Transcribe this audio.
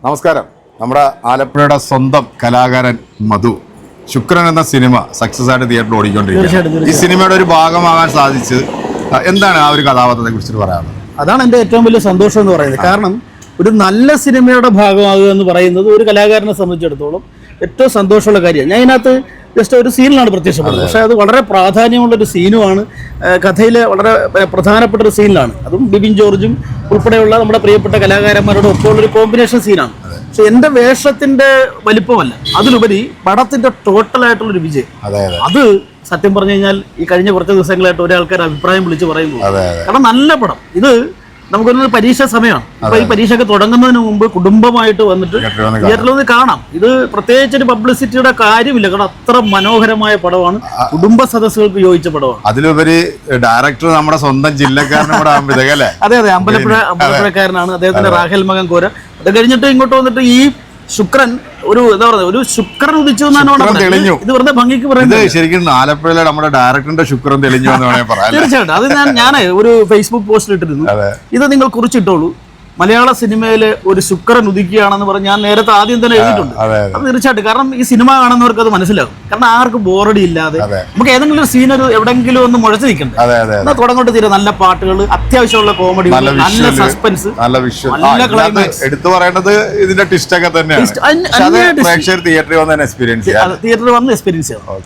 നമസ്കാരം. നമ്മുടെ ആലപ്പുഴയുടെ സ്വന്തം കലാകാരൻ മധു ശുക്രൻ എന്ന സിനിമ സക്സസ് ആയിട്ട് തിയേറ്ററിൽ ഓടിക്കൊണ്ടിരിക്കുകയാണ്. ഈ സിനിമയുടെ ഒരു ഭാഗമാകാൻ സാധിച്ച് എന്താണ് ആ ഒരു കഥാപാത്രത്തെ കുറിച്ചിട്ട് പറയാനുള്ളത്? അതാണ് എൻ്റെ ഏറ്റവും വലിയ സന്തോഷം എന്ന് പറയുന്നത്. കാരണം ഒരു നല്ല സിനിമയുടെ ഭാഗമാകുക എന്ന് പറയുന്നത് ഒരു കലാകാരനെ സംബന്ധിച്ചിടത്തോളം ഏറ്റവും സന്തോഷമുള്ള കാര്യമാണ്. ഞാൻ ഇതിനകത്ത് ജസ്റ്റ് ഒരു സീനിലാണ് പ്രത്യക്ഷപ്പെടുന്നത്, പക്ഷേ അത് വളരെ പ്രാധാന്യമുള്ളൊരു സീനുമാണ്. കഥയിലെ വളരെ പ്രധാനപ്പെട്ട ഒരു സീനിലാണ്. അതും ബിബിൻ ജോർജും ഉൾപ്പെടെയുള്ള നമ്മുടെ പ്രിയപ്പെട്ട കലാകാരന്മാരോട് ഒപ്പമുള്ളൊരു കോമ്പിനേഷൻ സീനാണ്. പക്ഷെ എൻ്റെ വേഷത്തിൻ്റെ വലിപ്പമല്ല, അതിലുപരി പടത്തിൻ്റെ ടോട്ടലായിട്ടുള്ളൊരു വിജയം. അത് സത്യം പറഞ്ഞു കഴിഞ്ഞാൽ ഈ കഴിഞ്ഞ കുറച്ച് ദിവസങ്ങളായിട്ട് ഒരാൾക്കാർ അഭിപ്രായം വിളിച്ച് പറയുമ്പോൾ, കാരണം നല്ല പടം ഇത് നമുക്കൊരു പരീക്ഷ സമയമാണ്. അപ്പൊ ഈ പരീക്ഷയൊക്കെ തുടങ്ങുന്നതിന് മുമ്പ് കുടുംബമായിട്ട് വന്നിട്ട് തിയേറ്ററിൽ ഒന്ന് കാണാം. ഇത് പ്രത്യേകിച്ച് ഒരു പബ്ലിസിറ്റിയുടെ കാര്യമില്ല, കാരണം അത്ര മനോഹരമായ പടമാണ്, കുടുംബ സദസ്സുകൾക്ക് യോജിച്ച പടമാണ്. അതിലുപരി ഡയറക്ടർ നമ്മുടെ സ്വന്തം ജില്ലക്കാരനോട് അതെ, അമ്പലപ്പുഴക്കാരനാണ്. അദ്ദേഹത്തിന്റെ റാഹേൽ മകൻ കോര. അത് കഴിഞ്ഞിട്ട് ഇങ്ങോട്ട് വന്നിട്ട് ഈ ശുക്രൻ ഒരു എന്താ പറയുക, ഒരു ശുക്രൻ ഉദിച്ചു തെളിഞ്ഞു. ഇത് വെറുതെ ഭംഗിക്ക് പറയുന്നത്. ശരിക്കും ആലപ്പുഴയിലെ നമ്മുടെ ഡയറക്ടറിന്റെ ശുക്രൻ തെളിഞ്ഞു എന്ന് വേണമെങ്കിൽ പറയാം. തീർച്ചയായിട്ടും. അത് ഞാൻ ഒരു ഫേസ്ബുക്ക് പോസ്റ്റിൽ ഇട്ടിരുന്നു. ഇത് നിങ്ങൾ കുറിച്ചിട്ടോളൂ, മലയാള സിനിമയിലെ ഒരു ശുക്രൻ ഉദിക്കുകയാണെന്ന് പറഞ്ഞ് ഞാൻ നേരത്തെ ആദ്യം തന്നെ എഴുതിയിട്ടുണ്ട്. അത് തീർച്ചയായിട്ടും, കാരണം ഈ സിനിമ കാണുന്നവർക്ക് അത് മനസ്സിലാകും. കാരണം ആർക്കും ബോറടി ഇല്ലാതെ നമുക്ക് ഏതെങ്കിലും ഒരു സീൻ എവിടെങ്കിലും ഒന്ന് മുഴച്ചു നിൽക്കണ്ട. എന്നാൽ തുടങ്ങോട്ട് തീരെ നല്ല പാട്ടുകൾ, അത്യാവശ്യമുള്ള കോമഡി, നല്ല സസ്പെൻസ്, നല്ല ക്ലൈമാക്സ്. എടുത്തു പറയേണ്ടത് ഇതിന്റെ ട്വിസ്റ്റ് ഒക്കെ തന്നെയാണ്. തിയേറ്ററിൽ വന്ന് എക്സ്പീരിയൻസ് ചെയ്യണം.